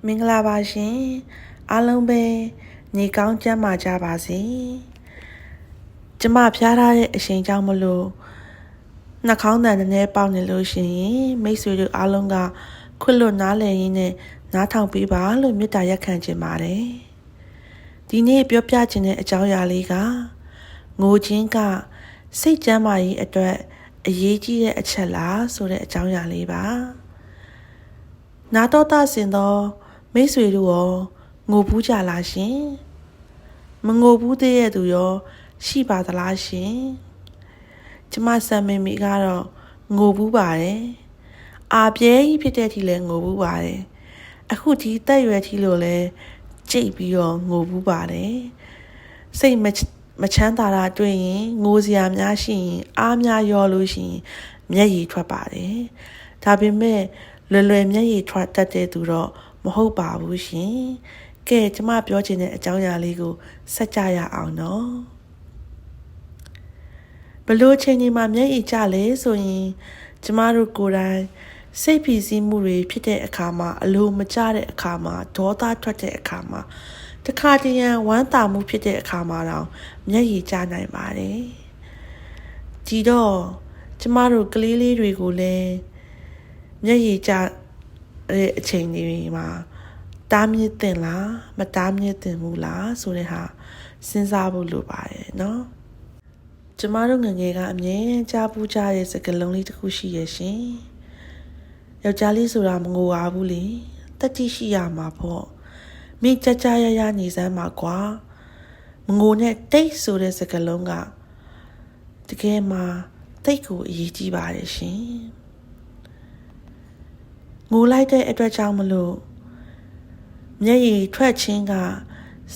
မင်္ဂလာပါရှင်အားလုံးပဲနေကောင်းကျန်းမာကြပါစေကျမဖျားထားတဲ့အချိန်ကြောင့်မလို့နှာခေါင်းတန်နည်းနည်းပေါက်နေလို့ရှိရင်မိတ်ဆွေတို့အားလုံးကခွတ်လွတ်နားလည်ရင်းနဲ့နားထောင်ပေးပါလို့မေတ္တာရက်ခံချင်ပါတယ်ဒီနေ့ပြောပြချင်တဲ့အကြောင်းအရာလေးကငိုခြင်းကစိတ်ကျန်းမာရေးအတွက်အရေးကြီးတဲ့အချက်လားဆိုတဲ့အကြောင်းအရာလေးပါနာတော်တာဆင်သောမိတ်ဆွေတို့ရောငိုဘူးကြလားရှင်မငိုဘူးသေးရဲ့သူရောရှိပါသလားရှင်ကျမဆံမင်မီကတော့ငိုဘူးပါတယ်အာပြဲကြီးဖြစ်တဲ့အထိလည်းငိုဘူးပါတယ်အခုဒီတက်ရွယ်ထိလို့လည်းကြိတ်ပြီးတော့ငိုဘူးပါတယ်စိတ်မချမ်းသာတာတွေ့ရင်ငိုစရာများရှိရင်အားများရောလို့ရှိရင်မျက်ရည်ထွက်ပါတယ်ဒါပေမဲ့လွယ်မျက်ရည်ထွက်တတ်တဲ့သူတော့မဟုတ်ပါဘူးရှင်ကဲကျမပြောချင်တဲ့အကြောင်းအရာလေးကိုဆက်ကြရအောင်နော်ဘလို့ချိန်ဒီမှာမျက်ရည်ကျလဲဆိုရင်ကျမတို့ကိုယ်တိုင်စိတ်ဖိစီးမှုတွေဖြစ်တဲ့အခါမှာအလိုမကျတဲ့အခါမှာဒေါသထွက်တဲ့အခါမှာတခါတရံဝမ်းသာမှုဖြစ်တဲ့အခါမှာတော့မျက်ရည်ကျနိုင်ပါတယ်ဒီတော့ကျမတို့ကလေးလေးတွေကိုလည်းမျက်ရည်ကျတဲ့အချိန်တွေမှာတားမြစ်တင်လားမတားမြစ်တင်ဘူးလားဆိုတဲ့ဟာစဉ်းစားဖို့လိုပါတယ်နော်ကျမတို့ငယ်ငယ်ကအမြဲကြားပူးကြတဲ့စကားလုံးလေးတစ်ခုရှိရရှင်ယောက်ျားလေးဆိုတာမငိုရဘူးလေတတိရှိရမှာပေါ့မင်းကြရရနေစမ်းပါကွာမငိုနဲ့တိတ်ဆိုတဲ့စကားလုံးကတကယ်မှတိတ်ကိုအရေးကြီးပါတယ်ရှင်ငိုလိုက်တဲ့အတွက်ကြောင့်မလို့မျက်ရည်ထွက်ခြင်းက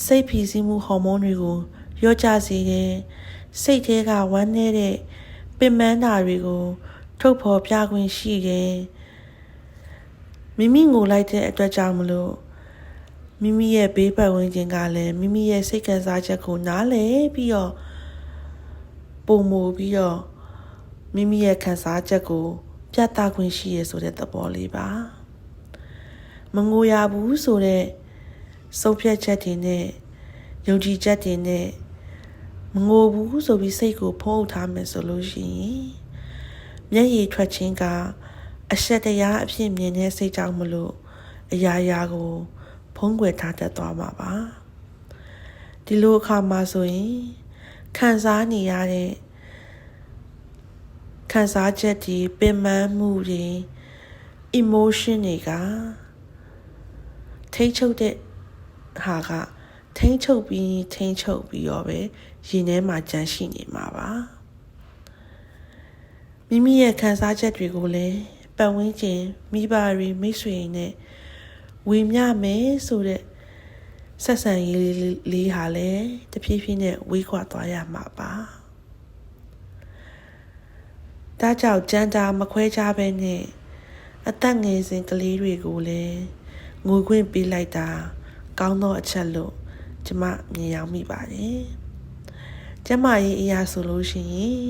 စိတ်ဖိစီးမှုဟော်မုန်းတွေကိုလျော့ကျစေတယ်စိတ်ထဲကဝမ်းနည်းတဲ့ပင်ပန်းတာတွေကိုထုတ်ဖော်ပြခွင့်ရှိတယ်မိမိငိုလိုက်တဲ့အတွက်ကြောင့်မလို့မိမိရဲ့ဘေးပတ်ဝန်းကျင်ကလည်းမိမိရဲ့စိတ်ခံစားချက်ကိုနားလည်ပြီးတော့ပုံမူပြီးတော့မိမိရဲ့ခံစားချက်ကိုပြသခွင့်ရှိရဆိုတဲ့သဘောလေးပါမငိုရဘူးဆိုတဲ့ဆုံးဖြတ်ချက်တွေနဲ့ယုံကြည်ချက်တွေနဲ့မငိုဘူးဆိုပြီးစိတ်ကိုဖုံးအုပ်ထားမယ်ဆိုလို့ရှိရင်မျက်ရည်ထွက်ခြင်းကအရှက်တရားအဖြစ်မြင်တဲ့စိတ်ကြောင့်မလို့အရာရာကိုဖုံးကွယ်ထားတတ်သွားမှာပါဒီလိုအခါမှာဆိုရင်ခံစားနေရတဲ့ခံစားချက်တွေပင်ပန်းမှုတွေ emotion တွေကထိ ंछ ုပ်တဲ့ဟာကထိ ंछ ုပ်ပြီးရောပဲရင်ထဲမှာကြန့်ရှိနေမှာပါမိမိရဲ့ခံစားချက်တွေကိုလည်းပတ်ဝန်းကျင်မိဘတွေမိတ်ဆွေတွေနဲ့ဝေမျှမယ်ဆိုတဲ့ဆက်ဆံရေးလေးဟာလည်းတဖြည်းဖြည်းနဲ့ဝေးခွာသွားရမှာပါဒါကြောင့်ကြမ်းတာမခွဲခြားပဲနဲ့အသက်ငယ်စဉ်ကလေးတွေကိုလည်းငိုခွင့်ပေးလိုက်တာကောင်းသောအချက်လို့ကျမမြင်ရောက်မိပါတယ်ကျမရဲ့အရာဆိုလို့ရှိရင်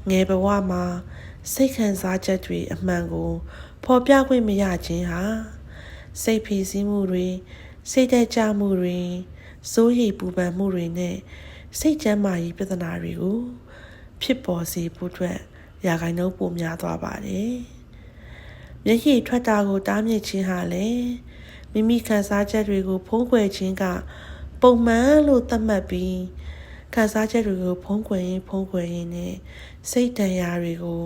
ငယ်ဘဝမှာစိတ်ခံစားချက်တွေအမှန်ကိုဖော်ပြခွင့်မရခြင်းဟာစိတ်ဖိစီးမှုတွေစိတ်တက်ကြမှုတွေစိုးရိမ်ပူပန်မှုတွေနဲ့စိတ်ကျန်းမာရေးပြဿနာတွေကိုဖြစ်ပေါ်စေဖို့အတွက်ရာခိုင်နှုန်းပိုများသွားပါတယ်မျက်ရည်ထွက်တာကိုတားမြစ်ခြင်းဟာလည်းမိမိခံစားချက်တွေကိုဖုံးကွယ်ခြင်းကပုံမှန်လို့သတ်မှတ်ပြီးခံစားချက်တွေကိုဖုံးကွယ်ရင်နဲ့စိတ်ဒဏ်ရာတွေကို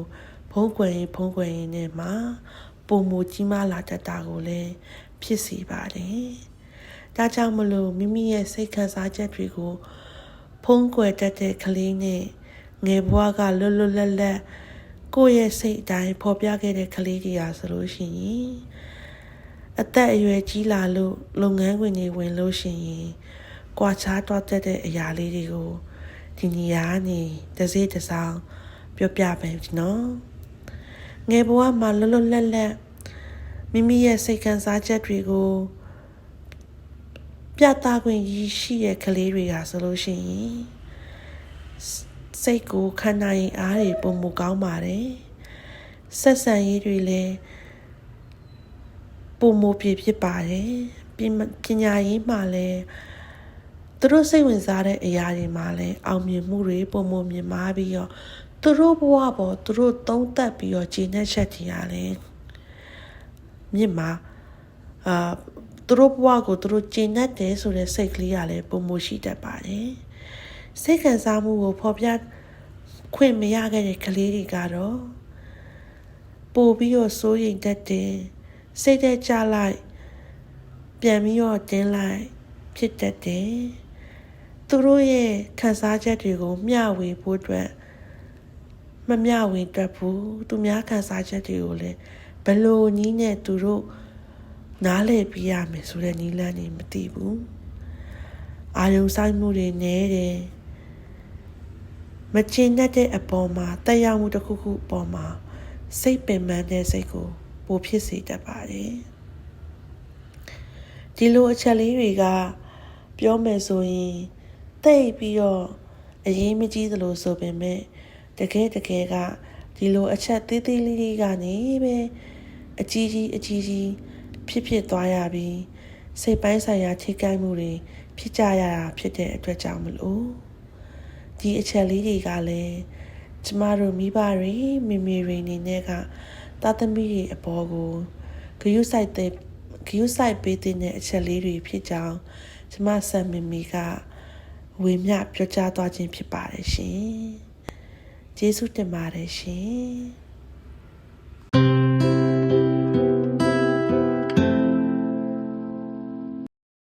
ဖုံးကွယ်ရင်နဲ့မှပုံမူကြီးမားလာတတ်တာကိုလည်းဖြစ်စေပါတယ်ဒါကြောင့်မလို့မိမိရဲ့စိတ်ခံစားချက်တွေကိုဖုံးကွယ်တတ်တဲ့ကလေးနဲ့ငယ်ဘဝကလွတ်လွတ်လပ်လပ်ကိုယ့်ရဲ့စိတ်အတိုင်းဖော်ပြခဲ့တဲ့ကလေးတွေဟာဆိုလို့ရှိရင်အသက်အရွယ်ကြီးလာလို့လုပ်ငန်းခွင်တွေဝင်လို့ရှိရင်ကွာခြားတော့တဲ့အရာလေးတွေကိုဒီနေရာကနေတစ်စိတ်တစ်စောင်းပြောပြပေးနော်ငယ်ဘဝမှာလွတ်လွတ်လပ်လပ်မိမိရဲ့စိတ်ခံစားချက်တွေကိုပြသခွင့်ရှိတဲ့ကလေးတွေဟာဆိုလို့ရှိရင်စိတ်ကိုခံနိုင်ရင်အားတွေပုံမကောင်းပါတယ်ဆက်ဆံရေးတွေလည်းပ ပုံမပြဖြစ်ပါတယ်ပညာရေးမှာလည်းသူတို့စိတ်ဝင်စားတဲ့အရာတွေမှာလည်းအောင်မြင်မှုတွေပုံမမြင်မာပြီးတော့သူတို့ဘဝပေါ်သူတို့သုံးသပ်ပြီးတော့ဂျင်းနဲ့ချက်တီရတယ်မြင့်မှာသူတို့ဘဝကိုသူတို့ဂျင်းနဲ့တယ်ဆိုတဲ့စိတ်ကလေးကလည်းပုံမရှိတတ်ပါတယ်စိတ်ခံစားမှုကိုဖော်ပြခွင့်မရခဲ့တဲ့ကလေးတွေကတော့ပို့ပြီးတော့စိုးရိမ်တတ်တယ်စိတ်ထဲကြလိုက်ပြန်ပြီးတော့တင်းလိုက်ဖြစ်တတ်တယ်သူတို့ရဲ့ခံစားချက်တွေကိုမျှဝေဖို့အတွက်မမျှဝေတတ်ဘူးသူများခံစားချက်တွေကိုလည်းဘယ်လိုနည်းနဲ့သူတို့နားလည်ပြရမယ်ဆိုတဲ့နည်းလမ်းတွေမသိဘူးအာရုံစိုက်မှုတွေနည်းတယ်မချင်တဲ့အပေါ်မှာတက်ရောက်မှုတစ်ခုခုအပေါ်မှာစိတ်ပင်ပန်းတဲ့စိတ်ကိုပိုဖြစ်စေတတ်ပါတယ်ဒီလိုအချက်လေးတွေကပြောမယ်ဆိုရင်တိတ်ပြီးတော့အရေးမကြီးသလိုဆိုပေမဲ့တကယ်ကဒီလိုအချက်သေးသေးလေးတွေကနေပဲအကြီးကြီးဖြစ်သွားရပြီးစိတ်ပိုင်းဆိုင်ရာထိခိုက်မှုတွေဖြစ်ကြရတာဖြစ်တဲ့အတွက်ကြောင့်မလို့ဒီအချက်လေးတွေကလည်းကျမတို့မိဘတွေမိမိတွေနေနဲ့ကသားသမီးတွေအပေါ်ကိုဂရုစိုက်ပေးတဲ့အချက်လေးတွေဖြစ်ကြောင်းကျမဆန်မီကဝေမျှပြောကြားသွားခြင်းဖြစ်ပါတယ်ရှင်ကျေးဇူးတင်ပါတယ်ရှင်